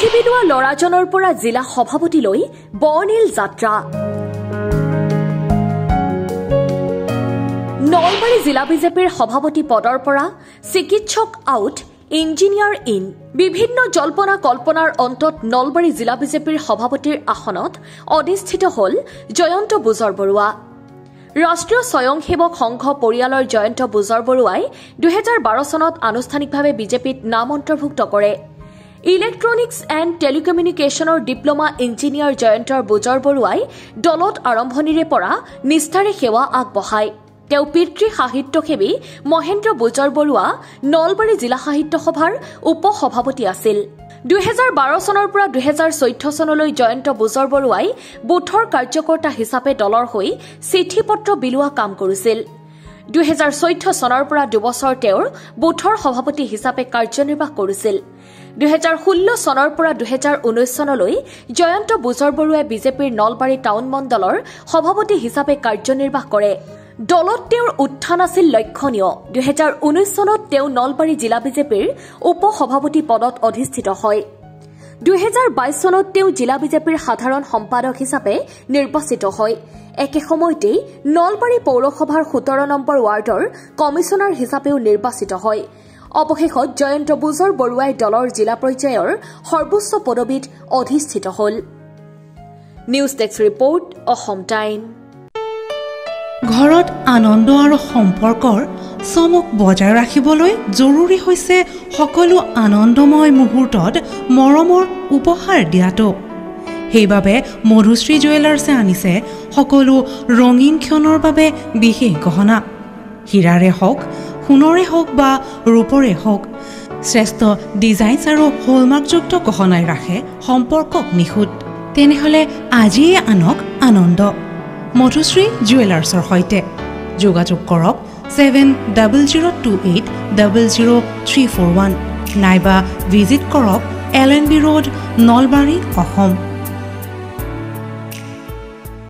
চিঠি বিলোৱা লৰাজনৰ পৰা জিলা সভাপতিলৈ বৰ্ণিল যাত্ৰা। নলবাৰী জিলা বিজেপিৰ সভাপতি পদৰ পৰা চিকিৎসক আউট, ইঞ্জিনিয়াৰ ইন। বিভিন্ন জল্পনা কল্পনাৰ অন্তত নলবাৰী জিলা বিজেপিৰ সভাপতিৰ আসনত অধিষ্ঠিত হল জয়ন্ত বুজৰবৰুৱা। ৰাষ্ট্ৰীয় স্বয়ংসেৱক সংঘ পৰিয়ালৰ জয়ন্ত বুজৰবৰুৱাই 2012 চনত আনুষ্ঠানিকভাৱে বিজেপিত নাম অন্তৰ্ভুক্ত কৰে। ইলেক্ট্ৰনিক্স এণ্ড টেলিকমিউনিকেশ্যনৰ ডিপ্ল'মা ইঞ্জিনিয়াৰ জয়ন্তৰ বুজৰবৰুৱাই দলত আৰম্ভণিৰে পৰা নিষ্ঠাৰে সেৱা আগবঢ়ায়। তেওঁ পিতৃ সাহিত্যসেৱী মহেন্দ্ৰ বুজৰবৰুৱা নলবাৰী জিলা সাহিত্য সভাৰ উপ সভাপতি আছিল। 2012 চনৰ পৰা 2014 চনলৈ জয়ন্ত বুজৰবৰুৱাই বুথৰ কাৰ্যকৰ্তা হিচাপে দলৰ হৈ চিঠি পত্ৰ বিলোৱা কাম কৰিছিল। 2014 চনৰ পৰা দুবছৰ তেওঁৰ বুথৰ সভাপতি হিচাপে কাৰ্যনিৰ্বাহ কৰিছিল। 2016 চনৰ পৰা 2019 চনলৈ জয়ন্ত বুজৰবৰুৱাই বিজেপিৰ নলবাৰী টাউন মণ্ডলৰ সভাপতি হিচাপে কাৰ্যনিৰ্বাহ কৰে। দলত তেওঁৰ উত্থান আছিল লক্ষণীয়। 2019 চনত তেওঁ নলবাৰী জিলা বিজেপিৰ উপ সভাপতি পদত অধিষ্ঠিত হয়। 2022 চনত তেওঁ জিলা বিজেপিৰ সাধাৰণ সম্পাদক হিচাপে নিৰ্বাচিত হয়। একে সময়তেই নলবাৰী পৌৰসভাৰ 17 নম্বৰ ৱাৰ্ডৰ কমিছনাৰ হিচাপেও নিৰ্বাচিত হয়। অৱশেষত জয়ন্ত বুজৰবৰুৱাই দলৰ জিলা পৰ্যায়ৰ সৰ্বোচ্চ পদবীত অধিষ্ঠিত হল। News desk report, Assam time. ঘৰত আনন্দ আৰু সম্পৰ্কৰ চমক বজাই ৰাখিবলৈ জৰুৰী হৈছে সকলো আনন্দময় মুহূৰ্তত মৰমৰ উপহাৰ দিয়াটো। সেইবাবে মধুশ্ৰী জুৱেলাৰ্ছে আনিছে সকলো ৰঙীন ক্ষণৰ বাবে বিশেষ গহনা। হীৰাৰে হওক, সোণৰে হওক বা ৰূপৰে হওক, শ্ৰেষ্ঠ ডিজাইনছ আৰু হলমাৰ্কযুক্ত গহনাই ৰাখে সম্পৰ্কক নিখুঁত। তেনেহ'লে আজিয়ে আনক আনন্দ মধুশ্ৰী জুৱেলাৰ্ছৰ সৈতে। যোগাযোগ কৰক 7002800341 নাইবা ভিজিট কৰক LNB ৰোড, নলবাৰী, অসম।